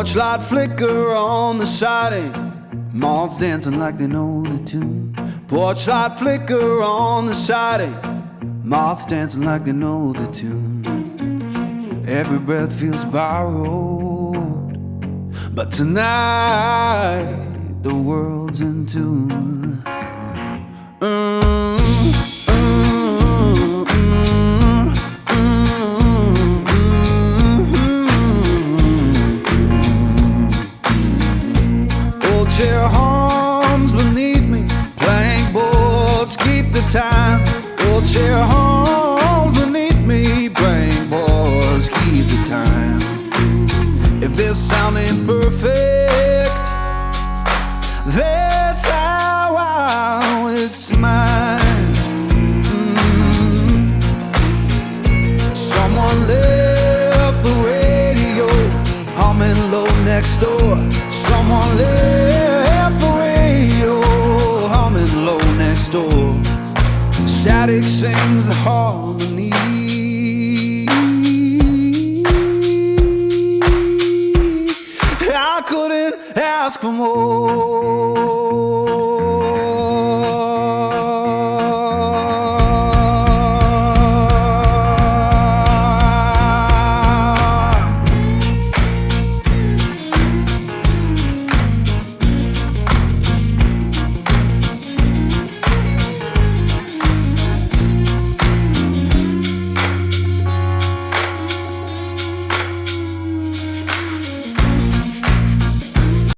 Porch light flicker on the siding, moths dancing like they know the tune. Porch light flicker on the siding, moths dancing like they know the tune. Every breath feels borrowed, but tonight the world's in tune.